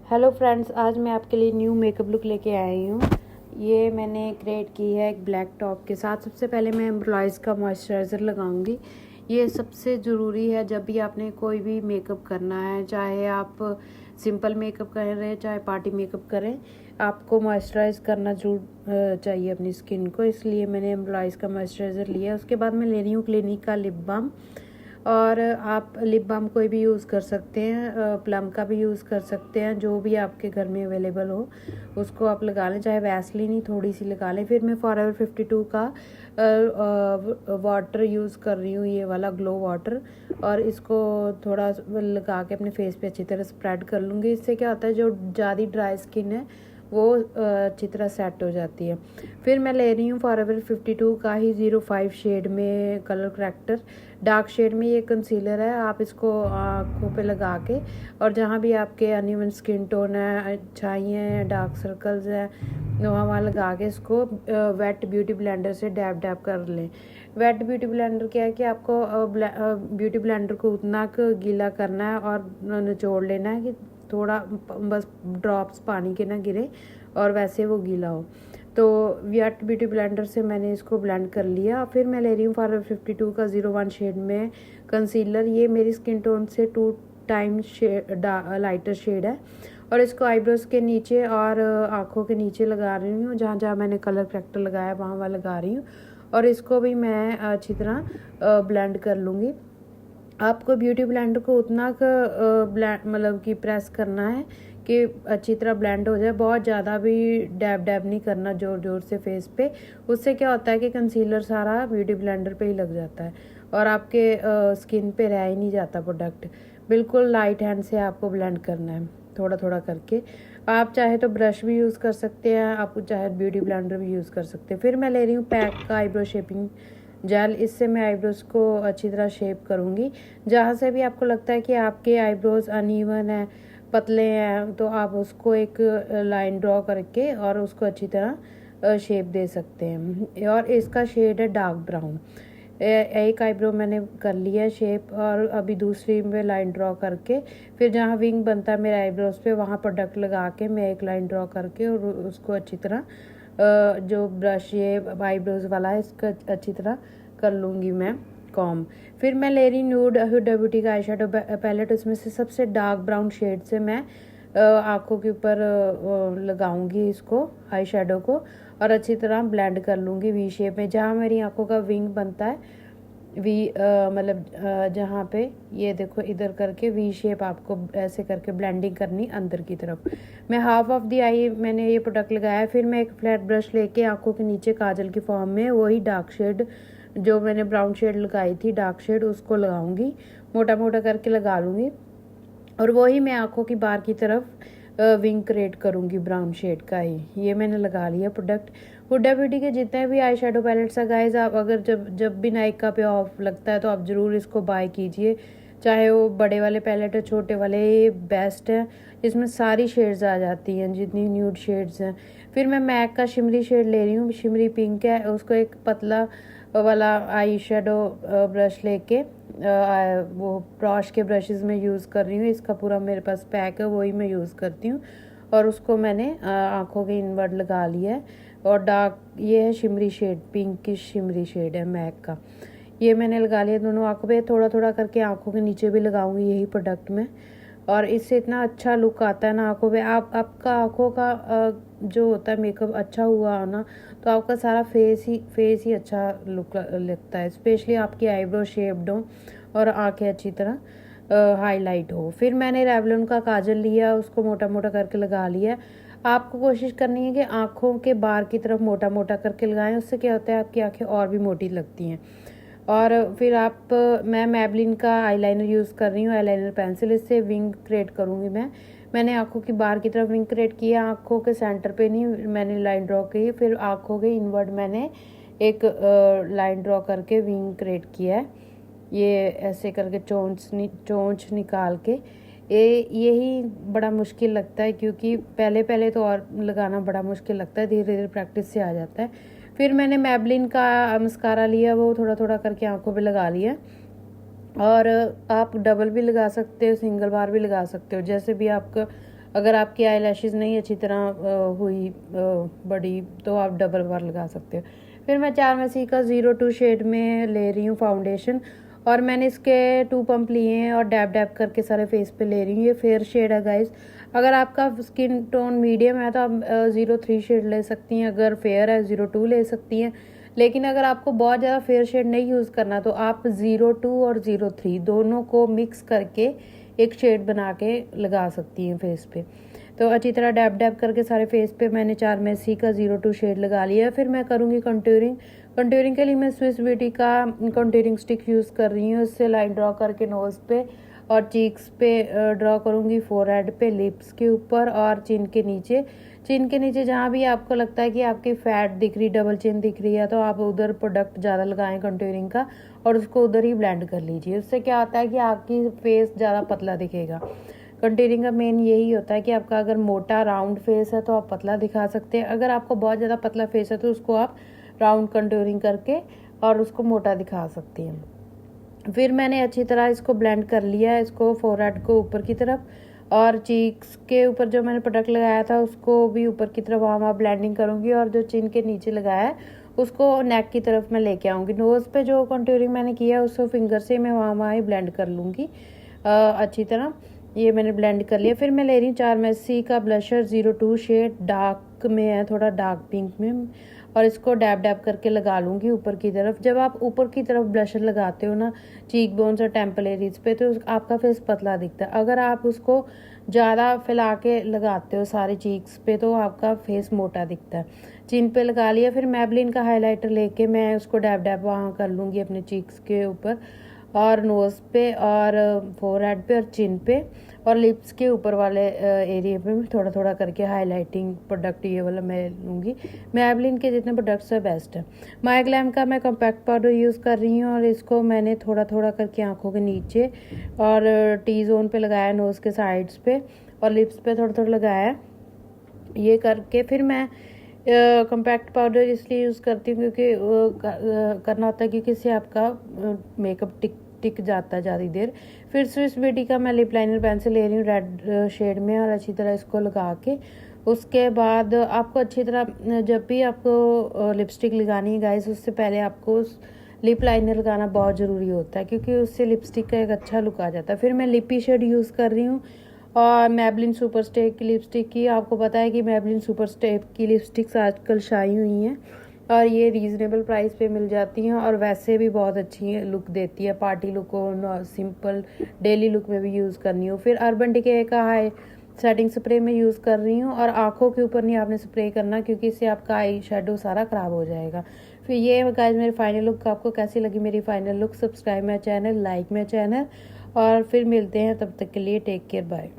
Hello friends, आज मैं आपके लिए न्यू मेकअप लुक लेके आई हूँ। ये मैंने क्रिएट की है एक ब्लैक टॉप के साथ। सबसे पहले मैं एम्ब्रॉयज़ का मॉइस्चराइज़र लगाऊंगी। ये सबसे ज़रूरी है जब भी आपने कोई भी मेकअप करना है, चाहे आप सिंपल मेकअप कर रहे हैं चाहे पार्टी मेकअप करें, आपको मॉइस्चराइज़ करना जरूर चाहिए अपनी स्किन को। इसलिए मैंने एम्ब्रॉयज़ का मॉइस्चराइज़र लिया। उसके बाद मैं ले रही हूँ क्लिनिक का लिप बाम। और आप लिप बाम कोई भी यूज़ कर सकते हैं, प्लम का भी यूज़ कर सकते हैं, जो भी आपके घर में अवेलेबल हो उसको आप लगा लें, चाहे वैसलीन ही थोड़ी सी लगा लें। फिर मैं फॉरएवर 52 का वाटर यूज़ कर रही हूँ, ये वाला ग्लो वाटर, और इसको थोड़ा लगा के अपने फेस पे अच्छी तरह स्प्रेड कर लूँगी। इससे क्या होता है, जो ज़्यादा ड्राई स्किन है वो अच्छी तरह सेट हो जाती है। फिर मैं ले रही हूँ फॉरएवर 52 का ही 05 शेड में कलर करेक्टर, डार्क शेड में ये कंसीलर है। आप इसको आँखों पे लगा के, और जहाँ भी आपके अनइवन स्किन टोन है, छाइयाँ हैं, डार्क सर्कल्स हैं, वहाँ लगा के इसको वेट ब्यूटी ब्लेंडर से डैब डैब कर लें। वेट ब्यूटी ब्लेंडर क्या है कि आपको ब्यूटी ब्लेंडर को उतना गीला करना है और निचोड़ लेना है कि थोड़ा बस ड्रॉप्स पानी के ना गिरे और वैसे वो गीला हो। तो वेट ब्यूटी ब्लेंडर से मैंने इसको ब्लेंड कर लिया। फिर मैं ले रही हूँ फॉरएवर 52 का 01 शेड में कंसीलर। ये मेरी स्किन टोन से 2 टाइम लाइटर शेड है, और इसको आईब्रोज के नीचे और आँखों के नीचे लगा रही हूँ। जहाँ जहाँ मैंने कलर करेक्टर लगाया वहाँ लगा रही हूँ, और इसको भी मैं अच्छी तरह ब्लेंड कर लूँगी। आपको ब्यूटी ब्लेंडर को उतना मतलब कि प्रेस करना है कि अच्छी तरह ब्लेंड हो जाए। बहुत ज़्यादा भी डैब डैब नहीं करना ज़ोर ज़ोर से फेस पे। उससे क्या होता है कि कंसीलर सारा ब्यूटी ब्लेंडर पे ही लग जाता है और आपके स्किन पे रह ही नहीं जाता प्रोडक्ट। बिल्कुल लाइट हैंड से आपको ब्लेंड करना है, थोड़ा थोड़ा करके। आप चाहे तो ब्रश भी यूज़ कर सकते हैं, आप चाहे ब्यूटी ब्लेंडर भी यूज़ कर सकते हैं। फिर मैं ले रही हूँ पैक का आईब्रो शेपिंग जेल। इससे मैं आईब्रोज को अच्छी तरह शेप करूँगी। जहाँ से भी आपको लगता है कि आपके आईब्रोज अनइवन है, पतले हैं, तो आप उसको एक लाइन ड्रॉ करके और उसको अच्छी तरह शेप दे सकते हैं। और इसका शेड है डार्क ब्राउन। एक आईब्रो मैंने कर लिया है शेप, और अभी दूसरी में लाइन ड्रॉ करके, फिर जहाँ विंग बनता है मेरे आईब्रोज पे वहाँ प्रोडक्ट लगा के मैं एक लाइन ड्रॉ करके और उसको अच्छी तरह जो ब्रश ये आईब्रोज वाला है इसका अच्छी तरह कर लूँगी मैं कॉम। फिर मैं ले रही न्यूड हुडा ब्यूटी का आई शेडो पैलेट। उसमें से सबसे डार्क ब्राउन शेड से मैं आँखों के ऊपर लगाऊंगी इसको आई शेडो को, और अच्छी तरह ब्लेंड कर लूँगी वी शेप में। जहाँ मेरी आँखों का विंग बनता है, वी मतलब जहाँ पे ये देखो इधर करके वी शेप आपको ऐसे करके ब्लेंडिंग करनी अंदर की तरफ। मैं हाफ ऑफ दी आई मैंने ये प्रोडक्ट लगाया। फिर मैं एक फ्लैट ब्रश लेके आँखों के नीचे काजल की फॉर्म में वही डार्क शेड जो मैंने ब्राउन शेड लगाई थी, डार्क शेड, उसको लगाऊंगी, मोटा मोटा करके लगा लूँगी, और वही मैं आँखों की बाहर की तरफ विंग क्रिएट करूँगी ब्राउन शेड का ही। ये मैंने लगा लिया प्रोडक्ट। हुडा ब्यूटी के जितने भी आई शेडो पैलेट्स है गाइज, आप अगर जब भी नायका पे ऑफ लगता है तो आप ज़रूर इसको बाय कीजिए। चाहे वो बड़े वाले पैलेट है छोटे वाले, ये बेस्ट है। इसमें सारी शेड्स आ जाती हैं जितनी न्यूड शेड्स हैं। फिर मैं मैक का शिमरी शेड ले रही हूँ, शिमरी पिंक है। उसको एक पतला वाला आई शेडो ब्रश लेके वो ब्रश के ब्रशेज़ में यूज़ कर रही हूँ। इसका पूरा मेरे पास पैक है, वही मैं यूज़ करती हूँ, और उसको मैंने आँखों के इनवर्ड लगा लिया है। और डार्क ये है shimmery shade, pinkish shimmery shade है मैक का, ये मैंने लगा लिया दोनों आँखों पे। थोड़ा थोड़ा करके आँखों के नीचे भी लगाऊंगी यही प्रोडक्ट में, और इससे इतना अच्छा लुक आता है ना आँखों पे। आपका आँखों का जो होता है मेकअप अच्छा हुआ ना, तो आपका सारा फेस ही अच्छा लुक लगता है, स्पेशली आपकी आईब्रो शेप्ड हो और आँखें अच्छी तरह हाईलाइट हो। फिर मैंने रेवलॉन का काजल लिया, उसको मोटा मोटा करके लगा लिया। आपको कोशिश करनी है कि आँखों के बाहर की तरफ मोटा मोटा करके लगाएं, उससे क्या होता है आपकी आँखें और भी मोटी लगती हैं। और फिर मैं मैबलिन का आईलाइनर यूज़ कर रही हूँ, आईलाइनर पेंसिल। इससे विंग क्रिएट करूँगी मैंने आँखों की बाहर की तरफ विंग क्रिएट किया, आँखों के सेंटर पे नहीं मैंने लाइन ड्रॉ की। फिर आँखों के इनवर्ड मैंने एक लाइन ड्रॉ करके विंग क्रिएट किया है, ये ऐसे करके चोंच निकाल के। यही बड़ा मुश्किल लगता है, क्योंकि पहले पहले तो और लगाना बड़ा मुश्किल लगता है, धीरे धीरे प्रैक्टिस से आ जाता है। फिर मैंने मैबलिन का मस्कारा लिया, वो थोड़ा थोड़ा करके आँखों पे लगा लिया, और आप डबल भी लगा सकते हो, सिंगल बार भी लगा सकते हो, जैसे भी आपका अगर आपकी आई लैशेज़ नहीं अच्छी तरह हुई बड़ी तो आप डबल बार लगा सकते हो। फिर मैं चारमेसी का 02 शेड में ले रही हूँ फाउंडेशन, और मैंने इसके 2 पंप लिए हैं और डैब डैब करके सारे फेस पे ले रही हूँ। ये फेयर शेड है गाइस। अगर आपका स्किन टोन मीडियम है तो आप 03 शेड ले सकती हैं, अगर फेयर है 02 ले सकती हैं। लेकिन अगर आपको बहुत ज़्यादा फेयर शेड नहीं यूज़ करना तो आप 02 और 03 दोनों को मिक्स करके एक शेड बना के लगा सकती हैं फेस पे। तो अच्छी तरह डैब डैब करके सारे फेस पे मैंने चारमेसी का 02 शेड लगा लिया। फिर मैं करूँगी कंटूरिंग। कंटूरिंग के लिए मैं स्विस ब्यूटी का कंटूरिंग स्टिक यूज़ कर रही हूँ। इससे लाइन ड्रॉ करके नोज़ पे और चीक्स पे ड्रॉ करूँगी, फोरहेड पे, लिप्स के ऊपर और चिन के नीचे। चिन के नीचे जहाँ भी आपको लगता है कि आपकी फैट दिख रही, डबल चिन दिख रही है, तो आप उधर प्रोडक्ट ज़्यादा लगाएं कंटूरिंग का और उसको उधर ही ब्लेंड कर लीजिए। उससे क्या होता है कि आपकी फेस ज़्यादा पतला दिखेगा। कंटूरिंग का मेन यही होता है कि आपका अगर मोटा राउंड फेस है तो आप पतला दिखा सकते हैं, अगर आपको बहुत ज़्यादा पतला फेस है तो उसको आप राउंड कंटूरिंग करके और उसको मोटा दिखा सकती हैं। फिर मैंने अच्छी तरह इसको ब्लेंड कर लिया है, इसको फोरहेड को ऊपर की तरफ और चीक्स के ऊपर जो मैंने प्रोडक्ट लगाया था उसको भी ऊपर की तरफ वहाँ ब्लेंडिंग करूँगी, और जो चिन के नीचे लगाया है उसको नेक की तरफ मैं लेके आऊँगी। नोज़ पे जो कंटूरिंग मैंने किया है उसको फिंगर से मैं वहाँ ही ब्लेंड कर लूँगी अच्छी तरह। ये मैंने ब्लेंड कर लिया। फिर मैं ले रही हूँ चारमेसी का ब्लशर 02 शेड, डार्क में है, थोड़ा डार्क पिंक में, और इसको डैब डैब करके लगा लूँगी ऊपर की तरफ। जब आप ऊपर की तरफ ब्लशर लगाते हो ना चीक बोन्स और टेम्पल एरीज पे, तो आपका फेस पतला दिखता है। अगर आप उसको ज़्यादा फैला के लगाते हो सारे चीक्स पे तो आपका फेस मोटा दिखता है। चिन पे लगा लिया। फिर मैबलिन का हाइलाइटर लेके मैं उसको डैब डैब वहाँ कर लूँगी अपने चीक्स के ऊपर और नोज़ पे और फोरहेड पे और चिन पे और लिप्स के ऊपर वाले एरिया पे थोड़ा थोड़ा करके हाइलाइटिंग प्रोडक्ट ये वाला मैं लूँगी। मैबलिन के जितने प्रोडक्ट्स है बेस्ट है। माय ग्लैम का मैं कॉम्पैक्ट पाउडर यूज़ कर रही हूँ और इसको मैंने थोड़ा थोड़ा करके आँखों के नीचे और टी जोन पे लगाया, नोज़ के साइड्स पे और लिप्स पे थोड़ा थोड़ा लगाया। ये करके फिर मैं कॉम्पैक्ट पाउडर इसलिए यूज़ करती हूँ क्योंकि करना होता है, क्योंकि इससे आपका मेकअप टिक जाता है ज़्यादा देर। फिर स्विस ब्यूटी का मैं लिप लाइनर पेंसिल ले रही हूँ रेड शेड में और अच्छी तरह इसको लगा के उसके बाद आपको अच्छी तरह जब भी आपको लिपस्टिक लगानी है गाइस उससे पहले आपको लिप लाइनर लगाना बहुत ज़रूरी होता है, क्योंकि उससे लिपस्टिक का एक अच्छा लुक आ जाता है। फिर मैं लिपी शेड यूज़ कर रही हूँ और मैबलिन सुपर स्टेप की लिपस्टिक की। आपको पता है कि मैबलिन सुपर स्टेप की लिपस्टिक्स आजकल शाई हुई हैं और ये रीज़नेबल प्राइस पे मिल जाती हैं और वैसे भी बहुत अच्छी लुक देती है। पार्टी लुक हो, सिंपल डेली लुक में भी यूज़ करनी हो। फिर अर्बन डिके का हाई सेटिंग स्प्रे में यूज़ कर रही हूँ और आँखों के ऊपर नहीं आपने स्प्रे करना, क्योंकि इससे आपका आई शेडो सारा ख़राब हो जाएगा। फिर ये गाइस मेरी फाइनल लुक। आपको कैसी लगी मेरी final look? Subscribe my channel, like my channel और फिर मिलते हैं, तब तक के लिए टेक केयर, बाय।